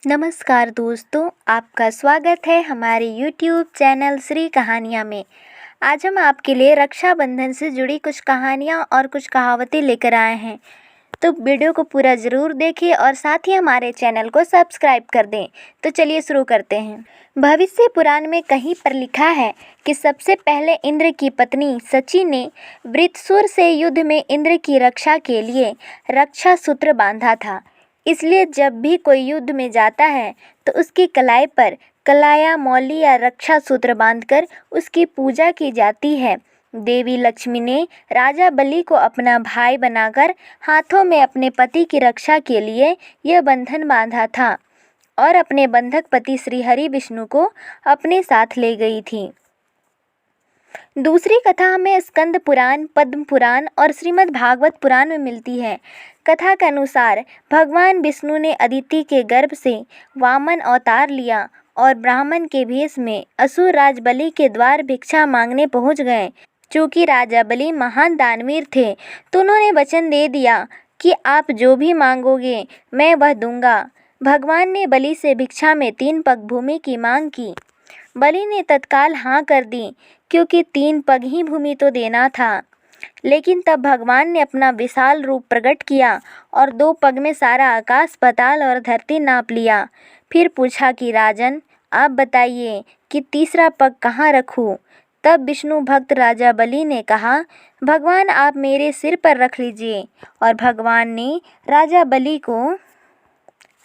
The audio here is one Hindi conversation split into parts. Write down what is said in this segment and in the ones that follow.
नमस्कार दोस्तों, आपका स्वागत है हमारे YouTube चैनल श्री कहानियाँ में। आज हम आपके लिए रक्षाबंधन से जुड़ी कुछ कहानियाँ और कुछ कहावतें लेकर आए हैं। तो वीडियो को पूरा ज़रूर देखें और साथ ही हमारे चैनल को सब्सक्राइब कर दें। तो चलिए शुरू करते हैं। भविष्य पुराण में कहीं पर लिखा है कि सबसे पहले इंद्र की पत्नी सची ने वृत्रसुर से युद्ध में इंद्र की रक्षा के लिए रक्षा सूत्र बांधा था। इसलिए जब भी कोई युद्ध में जाता है तो उसकी कलाई पर कलाया मौली या रक्षा सूत्र बांधकर उसकी पूजा की जाती है। देवी लक्ष्मी ने राजा बलि को अपना भाई बनाकर हाथों में अपने पति की रक्षा के लिए यह बंधन बांधा था और अपने बंधक पति श्री हरि विष्णु को अपने साथ ले गई थी। दूसरी कथा हमें स्कंद पुराण, पद्म पुराण और श्रीमद् भागवत पुराण में मिलती है। कथा के अनुसार भगवान विष्णु ने अदिति के गर्भ से वामन अवतार लिया और ब्राह्मण के भेष में असुर राज बलि के द्वार भिक्षा मांगने पहुंच गए। चूँकि राजा बलि महान दानवीर थे तो उन्होंने वचन दे दिया कि आप जो भी मांगोगे मैं वह दूंगा। भगवान ने बलि से भिक्षा में 3 पग भूमि की मांग की। बलि ने तत्काल हाँ कर दी क्योंकि 3 पग ही भूमि तो देना था। लेकिन तब भगवान ने अपना विशाल रूप प्रकट किया और 2 पग में सारा आकाश, पाताल और धरती नाप लिया। फिर पूछा कि राजन, आप बताइए कि तीसरा पग कहाँ रखूँ। तब विष्णु भक्त राजा बलि ने कहा, भगवान आप मेरे सिर पर रख लीजिए। और भगवान ने राजा बलि को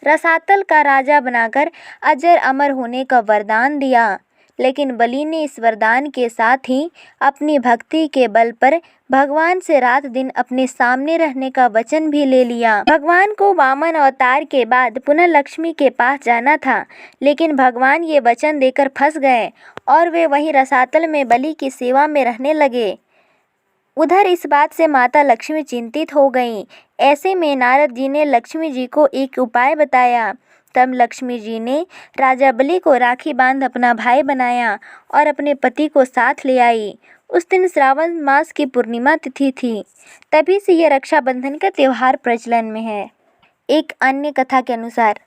रसातल का राजा बनाकर अजर अमर होने का वरदान दिया। लेकिन बलि ने इस वरदान के साथ ही अपनी भक्ति के बल पर भगवान से रात दिन अपने सामने रहने का वचन भी ले लिया। भगवान को वामन अवतार के बाद पुनः लक्ष्मी के पास जाना था, लेकिन भगवान ये वचन देकर फंस गए और वे वहीं रसातल में बलि की सेवा में रहने लगे। उधर इस बात से माता लक्ष्मी चिंतित हो गईं। ऐसे में नारद जी ने लक्ष्मी जी को एक उपाय बताया। तब लक्ष्मी जी ने राजा बलि को राखी बांध अपना भाई बनाया और अपने पति को साथ ले आई। उस दिन श्रावण मास की पूर्णिमा तिथि थी। तभी से यह रक्षाबंधन का त्यौहार प्रचलन में है। एक अन्य कथा के अनुसार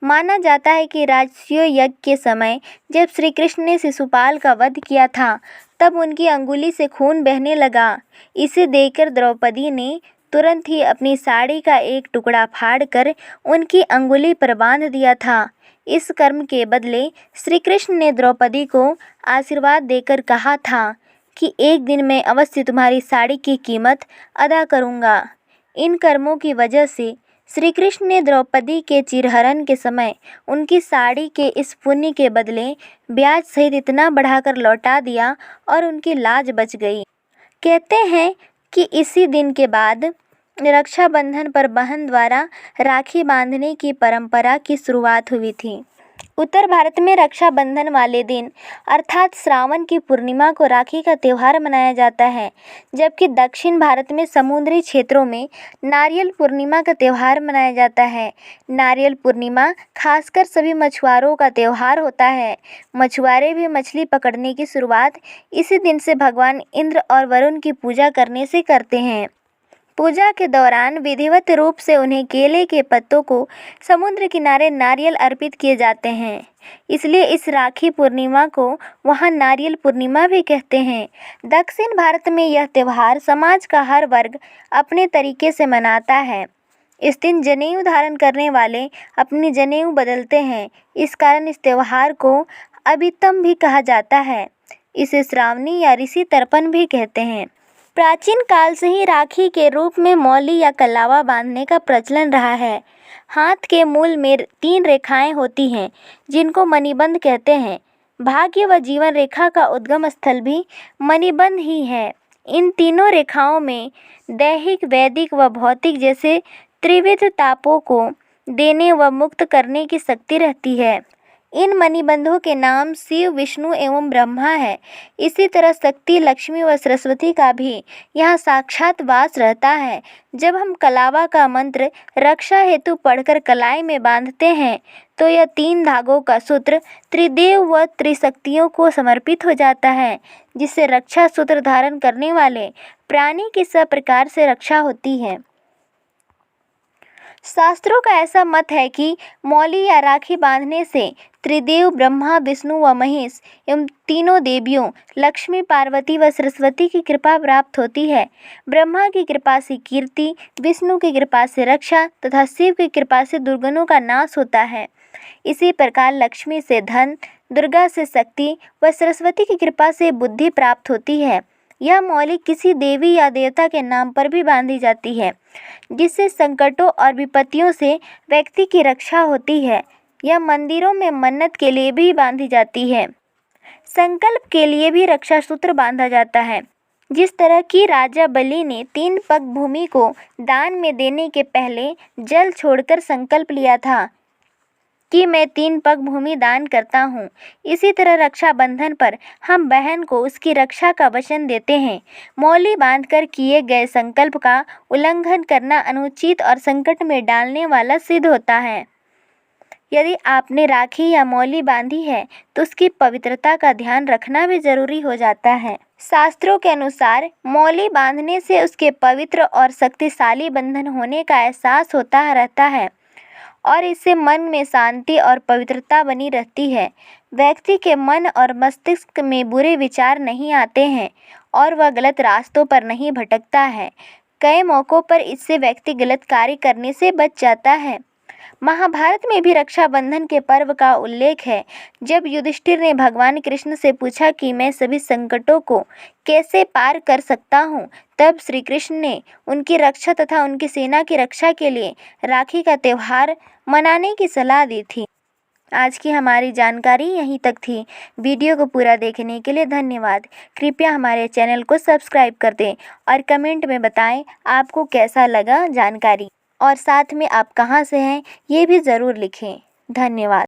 माना जाता है कि राजसूय यज्ञ के समय जब श्री कृष्ण ने शिशुपाल का वध किया था तब उनकी अंगुली से खून बहने लगा। इसे देखकर द्रौपदी ने तुरंत ही अपनी साड़ी का एक टुकड़ा फाड़कर उनकी अंगुली पर बांध दिया था। इस कर्म के बदले श्री कृष्ण ने द्रौपदी को आशीर्वाद देकर कहा था कि एक दिन मैं अवश्य तुम्हारी साड़ी की कीमत अदा करूँगा। इन कर्मों की वजह से श्री कृष्ण ने द्रौपदी के चिरहरण के समय उनकी साड़ी के इस पुण्य के बदले ब्याज सहित इतना बढ़ाकर लौटा दिया और उनकी लाज बच गई। कहते हैं कि इसी दिन के बाद रक्षाबंधन पर बहन द्वारा राखी बांधने की परंपरा की शुरुआत हुई थी। उत्तर भारत में रक्षाबंधन वाले दिन अर्थात श्रावण की पूर्णिमा को राखी का त्यौहार मनाया जाता है, जबकि दक्षिण भारत में समुद्री क्षेत्रों में नारियल पूर्णिमा का त्यौहार मनाया जाता है। नारियल पूर्णिमा खासकर सभी मछुआरों का त्यौहार होता है। मछुआरे भी मछली पकड़ने की शुरुआत इसी दिन से भगवान इंद्र और वरुण की पूजा करने से करते हैं। पूजा के दौरान विधिवत रूप से उन्हें केले के पत्तों को समुद्र किनारे नारियल अर्पित किए जाते हैं। इसलिए इस राखी पूर्णिमा को वहाँ नारियल पूर्णिमा भी कहते हैं। दक्षिण भारत में यह त्यौहार समाज का हर वर्ग अपने तरीके से मनाता है। इस दिन जनेऊ धारण करने वाले अपनी जनेऊ बदलते हैं। इस कारण इस त्यौहार को अभितम भी कहा जाता है। इसे श्रावणी या ऋषि तर्पण भी कहते हैं। प्राचीन काल से ही राखी के रूप में मौली या कलावा बांधने का प्रचलन रहा है। हाथ के मूल में 3 रेखाएं होती हैं जिनको मणिबंध कहते हैं। भाग्य व जीवन रेखा का उद्गम स्थल भी मणिबंध ही है। इन तीनों रेखाओं में दैहिक, वैदिक व भौतिक जैसे त्रिविध तापों को देने व मुक्त करने की शक्ति रहती है। इन मणिबंधों के नाम शिव, विष्णु एवं ब्रह्मा है। इसी तरह शक्ति, लक्ष्मी व सरस्वती का भी यहाँ साक्षात वास रहता है। जब हम कलावा का मंत्र रक्षा हेतु पढ़कर कलाई में बांधते हैं तो यह 3 धागों का सूत्र त्रिदेव व त्रिशक्तियों को समर्पित हो जाता है, जिससे रक्षा सूत्र धारण करने वाले प्राणी की सब प्रकार से रक्षा होती है। शास्त्रों का ऐसा मत है कि मौली या राखी बांधने से त्रिदेव ब्रह्मा, विष्णु व महेश एवं तीनों देवियों लक्ष्मी, पार्वती व सरस्वती की कृपा प्राप्त होती है। ब्रह्मा की कृपा से कीर्ति, विष्णु की कृपा से रक्षा तथा शिव की कृपा से दुर्गुणों का नाश होता है। इसी प्रकार लक्ष्मी से धन, दुर्गा से शक्ति व सरस्वती की कृपा से बुद्धि प्राप्त होती है। यह मौली किसी देवी या देवता के नाम पर भी बांधी जाती है, जिससे संकटों और विपत्तियों से व्यक्ति की रक्षा होती है। यह मंदिरों में मन्नत के लिए भी बांधी जाती है। संकल्प के लिए भी रक्षा सूत्र बांधा जाता है। जिस तरह की राजा बलि ने 3 पग भूमि को दान में देने के पहले जल छोड़कर संकल्प लिया था कि मैं 3 पग भूमि दान करता हूँ, इसी तरह रक्षाबंधन पर हम बहन को उसकी रक्षा का वचन देते हैं। मौली बांधकर किए गए संकल्प का उल्लंघन करना अनुचित और संकट में डालने वाला सिद्ध होता है। यदि आपने राखी या मौली बांधी है तो उसकी पवित्रता का ध्यान रखना भी जरूरी हो जाता है। शास्त्रों के अनुसार मौली बांधने से उसके पवित्र और शक्तिशाली बंधन होने का एहसास होता रहता है और इससे मन में शांति और पवित्रता बनी रहती है। व्यक्ति के मन और मस्तिष्क में बुरे विचार नहीं आते हैं और वह गलत रास्तों पर नहीं भटकता है। कई मौक़ों पर इससे व्यक्ति गलत कार्य करने से बच जाता है। महाभारत में भी रक्षाबंधन के पर्व का उल्लेख है। जब युधिष्ठिर ने भगवान कृष्ण से पूछा कि मैं सभी संकटों को कैसे पार कर सकता हूँ, तब श्री कृष्ण ने उनकी रक्षा तथा उनकी सेना की रक्षा के लिए राखी का त्यौहार मनाने की सलाह दी थी। आज की हमारी जानकारी यहीं तक थी। वीडियो को पूरा देखने के लिए धन्यवाद। कृपया हमारे चैनल को सब्सक्राइब कर दें और कमेंट में बताएं आपको कैसा लगा जानकारी, और साथ में आप कहाँ से हैं ये भी ज़रूर लिखें। धन्यवाद।